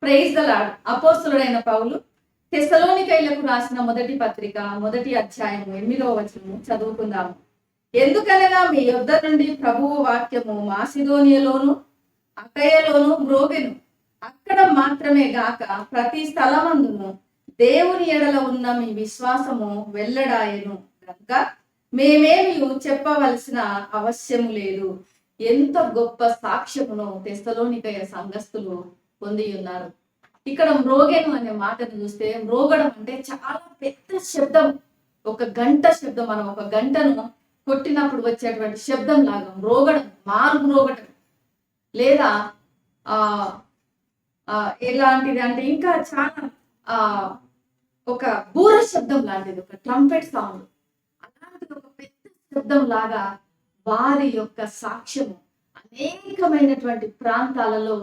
Praise the lord. అపోస్తలుడైన పౌలు తెస్సలోనికైలకు రాసిన మొదటి పత్రిక మొదటి అధ్యాయం 8వ వచనం చదువుకుందాము. ఎందుకనగా మీ యొద్ద నుండి ప్రభువు వాక్యము మాసిదోనియలోను అకయలోను మ్రోగెను. అక్కడ మాత్రమే గాక ప్రతి స్థలమందును దేవుని ఎడల ఉన్న మీ విశ్వాసము వెల్లడాయెను కనుక మేమేమి చెప్పవలసిన అవశ్యము లేదు. ఎంత గొప్ప సాక్ష్యమును తెస్సలోనికయ సంఘస్థులు పొంది ఉన్నారు. ఇక్కడ మ్రోగెను అనే మాటను చూస్తే, మ్రోగడం అంటే చాలా పెద్ద శబ్దం, ఒక గంట శబ్దం. మనం ఒక గంటను కొట్టినప్పుడు వచ్చేటువంటి శబ్దం లాగా మ్రోగడం, మారు మ్రోగడం. లేదా ఎలాంటిది అంటే ఇంకా చాలా ఒక బూర శబ్దం లాంటిది, ఒక ట్రంపెట్ సౌండ్, అలాంటిది ఒక పెద్ద శబ్దం లాగా వారి యొక్క సాక్ష్యము అనేకమైనటువంటి ప్రాంతాలలో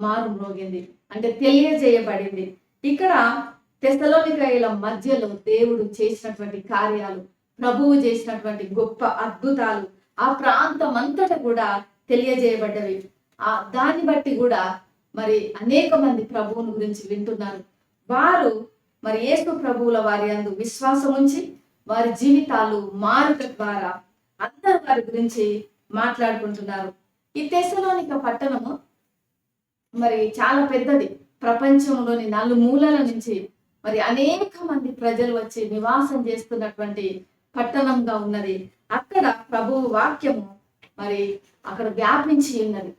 మారు మ్రోగింది, అంటే తెలియజేయబడింది. ఇక్కడ తెస్సలోనికయల మధ్యలో దేవుడు చేసినటువంటి కార్యాలు, ప్రభువు చేసినటువంటి గొప్ప అద్భుతాలు ఆ ప్రాంతం అంతటా కూడా తెలియజేయబడ్డవి. దాన్ని బట్టి కూడా మరి అనేక మంది ప్రభువుని గురించి వింటున్నారు. వారు మరి యేసు ప్రభువుల వారి యందు విశ్వాసం ఉంచి వారి జీవితాలు మారుట ద్వారా అందరూ వారి గురించి మాట్లాడుకుంటున్నారు. ఈ తెస్సలోనిక పట్టణము మరి చాలా పెద్దది. ప్రపంచంలోని నలుమూలల నుంచి మరి అనేక మంది ప్రజలు వచ్చి నివాసం చేస్తున్నటువంటి పట్టణంగా ఉన్నది. అక్కడ ప్రభువు వాక్యము మరి అక్కడ వ్యాపించి ఉన్నది.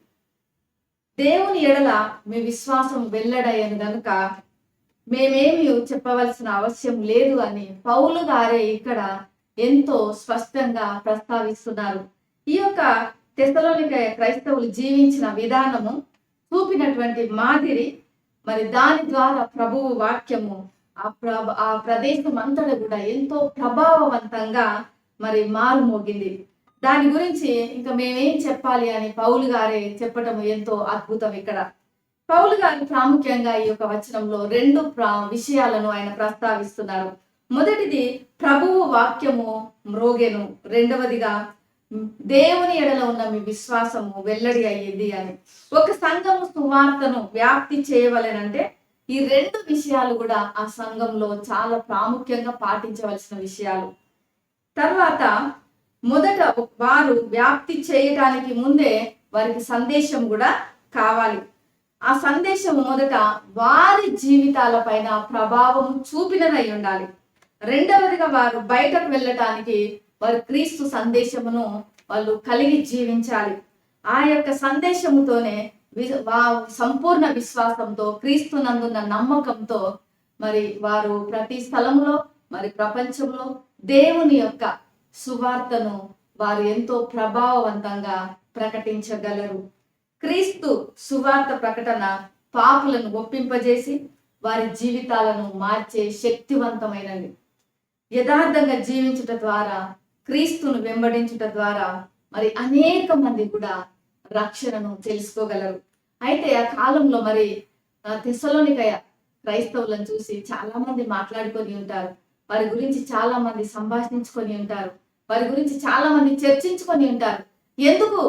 దేవుని ఎడల మీ విశ్వాసం వెల్లడయ్యను గనుక మేమేమి చెప్పవలసిన అవసరం లేదు అని పౌలు గారే ఇక్కడ ఎంతో స్పష్టంగా ప్రస్తావిస్తున్నారు. ఈ యొక్క తెస్సలోనికయ క్రైస్తవులు జీవించిన విధానము, చూపినటువంటి మాదిరి, మరి దాని ద్వారా ప్రభువు వాక్యము ఆ ప్రదేశం అంతటా కూడా ఎంతో ప్రభావవంతంగా మరి మారుమోగింది. దాని గురించి ఇంకా మేమేం చెప్పాలి అని పౌలు గారే చెప్పటము ఎంతో అద్భుతం. ఇక్కడ పౌలు గారు ప్రాముఖ్యంగా ఈ యొక్క వచనంలో రెండు విషయాలను ఆయన ప్రస్తావిస్తున్నారు. మొదటిది ప్రభువు వాక్యము మ్రోగెను, రెండవదిగా దేవుని ఎడల ఉన్న మీ విశ్వాసము వెల్లడి అయ్యింది అని. ఒక సంఘము సువార్తను వ్యాప్తి చేయవలెనంటే ఈ రెండు విషయాలు కూడా ఆ సంఘంలో చాలా ప్రాముఖ్యంగా పాటించవలసిన విషయాలు. తర్వాత మొదట వారు వ్యాప్తి చేయడానికి ముందే వారికి సందేశం కూడా కావాలి. ఆ సందేశం మొదట వారి జీవితాల పైన ప్రభావం చూపినదై ఉండాలి. రెండవదిగా వారు బయటకు వెళ్ళటానికి వారు క్రీస్తు సందేశమును వాళ్ళు కలిగి జీవించాలి. ఆ యొక్క సందేశముతోనే సంపూర్ణ విశ్వాసంతో, క్రీస్తు నందున్న నమ్మకంతో మరి వారు ప్రతి స్థలంలో మరి ప్రపంచంలో దేవుని యొక్క సువార్తను వారు ఎంతో ప్రభావవంతంగా ప్రకటించగలరు. క్రీస్తు సువార్త ప్రకటన పాపులను ఒప్పింపజేసి వారి జీవితాలను మార్చే శక్తివంతమైనది. యథార్థంగా జీవించుట ద్వారా, క్రీస్తును వెంబడించుట ద్వారా మరి అనేక మంది కూడా రక్షణను తెలుసుకోగలరు. అయితే ఆ కాలంలో మరి తెస్సలోనికయ క్రైస్తవులను చూసి చాలా మంది మాట్లాడుకొని ఉంటారు. వారి గురించి చాలా మంది సంభాషించుకొని ఉంటారు. వారి గురించి చాలా మంది చర్చించుకొని ఉంటారు. ఎందుకు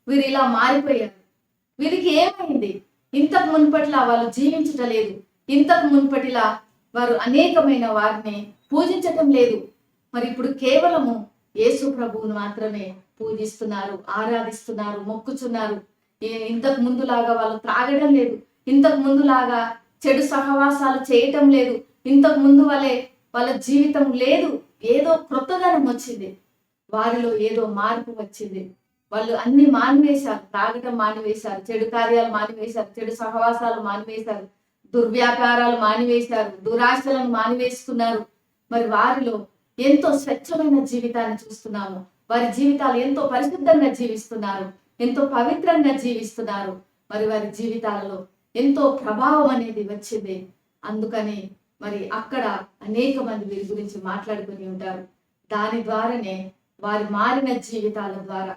వీరు ఇలా మారిపోయారు? వీరికి ఏమైంది? ఇంతకు మునుపటిలా వాళ్ళు జీవించటం లేదు. ఇంతకు మునుపటిలా వారు అనేకమైన వారిని పూజించటం లేదు. మరి ఇప్పుడు కేవలము యేసు ప్రభువును మాత్రమే పూజిస్తున్నారు, ఆరాధిస్తున్నారు, మొక్కుచున్నారు. ఇంతకు ముందులాగా వాళ్ళు త్రాగడం లేదు. ఇంతకు ముందులాగా చెడు సహవాసాలు చేయటం లేదు. ఇంతకు ముందు వాళ్ళ జీవితం లేదు. ఏదో క్రొత్తదనం వచ్చింది, వారిలో ఏదో మార్పు వచ్చింది. వాళ్ళు అన్ని మానివేశారు. తాగటం మానివేశారు, చెడు కార్యాలు మానివేశారు, చెడు సహవాసాలు మానివేశారు, దుర్వ్యాపారాలు మానివేశారు, దురాశలను మానివేస్తున్నారు. మరి వారిలో ఎంతో స్వచ్ఛమైన జీవితాన్ని చూస్తున్నాము. వారి జీవితాలు ఎంతో పరిశుద్ధంగా జీవిస్తున్నారు, ఎంతో పవిత్రంగా జీవిస్తున్నారు. మరి వారి జీవితాలలో ఎంతో ప్రభావం అనేది వచ్చింది. అందుకని మరి అక్కడ అనేక మంది వీరి గురించి మాట్లాడుకొని ఉంటారు. దాని ద్వారానే వారి మారిన జీవితాల ద్వారా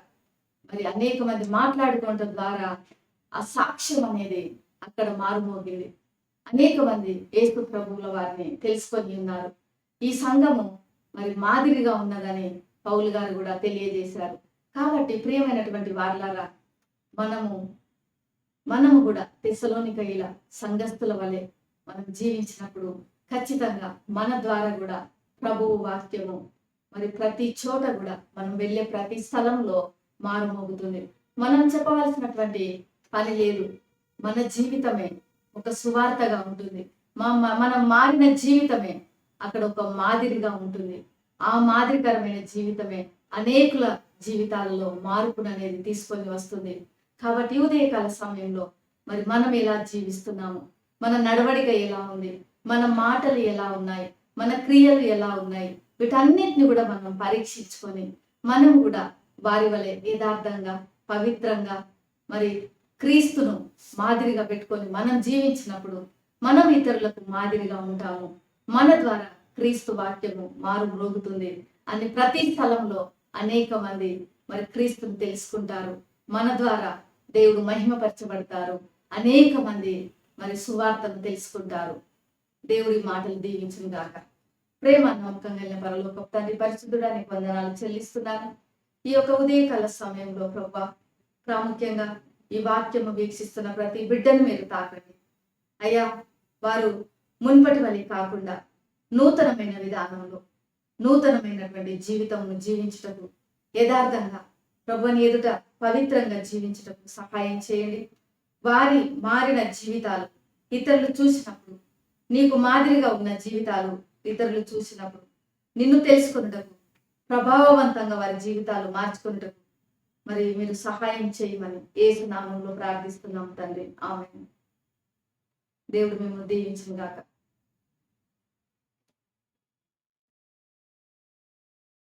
మరి అనేక మంది మాట్లాడుకోవటం ద్వారా ఆ సాక్ష్యం అనేది అక్కడ మారుమోగింది. అనేక మంది యేసు ప్రభువుల వారిని తెలుసుకొని ఉన్నారు. ఈ సంఘము మరి మాదిరిగా ఉన్నదని పౌలు గారు కూడా తెలియజేశారు. కాబట్టి ప్రియమైనటువంటి వారలారా, మనము మనము కూడా తెస్సలోనికయుల సంఘస్థుల వలె మనం జీవించినప్పుడు ఖచ్చితంగా మన ద్వారా కూడా ప్రభువు వాక్యము మరి ప్రతి చోట కూడా మనం వెళ్ళే ప్రతి స్థలంలో మారుమోగుతుంది. మనం చెప్పవలసినటువంటి పని లేదు. మన జీవితమే ఒక సువార్తగా ఉంటుంది. మనం మారిన జీవితమే అక్కడ ఒక మాదిరిగా ఉంటుంది. ఆ మాదిరికరమైన జీవితమే అనేకుల జీవితాలలో మార్పును అనేది తీసుకొని వస్తుంది. కాబట్టి ఉదయకాల సమయంలో మరి మనం ఎలా జీవిస్తున్నాము, మన నడవడిక ఎలా ఉంది, మన మాటలు ఎలా ఉన్నాయి, మన క్రియలు ఎలా ఉన్నాయి, వీటన్నిటిని కూడా మనం పరీక్షించుకొని మనం కూడా వారి వలె యథార్థంగా పవిత్రంగా మరి క్రీస్తును మాదిరిగా పెట్టుకొని మనం జీవించినప్పుడు మనం ఇతరులకు మాదిరిగా ఉంటాము. మన ద్వారా క్రీస్తు వాక్యము మారు మ్రోగుతుంది అని ప్రతి స్థలంలో అనేక మంది మరి క్రీస్తుని తెలుసుకుంటారు. మన ద్వారా దేవుడు మహిమపరచబడతారు. అనేక మంది మరి సువార్తను తెలుసుకుంటారు. దేవుడి మాటలు దీవించును గాక. ప్రేమ నమ్మకం కలిగిన పరలోకపు తండ్రి, పరిశుద్ధుడానికి వందనాలు చెల్లిస్తున్నాను. ఈ యొక్క ఉదయకాల సమయంలో ప్రభువా, ప్రాముఖ్యంగా ఈ వాక్యము వీక్షిస్తున్న ప్రతి బిడ్డను మీరు తాకండి అయ్యా. వారు మున్పటి వలె కాకుండా నూతనమైన విధానంలో నూతనమైనటువంటి జీవితమును జీవించుటకు, యథార్థంగా ప్రభుని ఎదుట పవిత్రంగా జీవించుటకు సహాయం చేయండి. వారి మారిన జీవితాలు ఇతరులు చూసినప్పుడు, నీకు మాదిరిగా ఉన్న జీవితాలు ఇతరులు చూసినప్పుడు నిన్ను తెలుసుకున్నటకు, ప్రభావవంతంగా వారి జీవితాలు మార్చుకున్నటకు మరి మీరు సహాయం చేయమని యేసు నామములో ప్రార్థిస్తున్నాం తండ్రి. ఆమేన్. దేవుడు మిమ్మల్ని దీవించును గాక.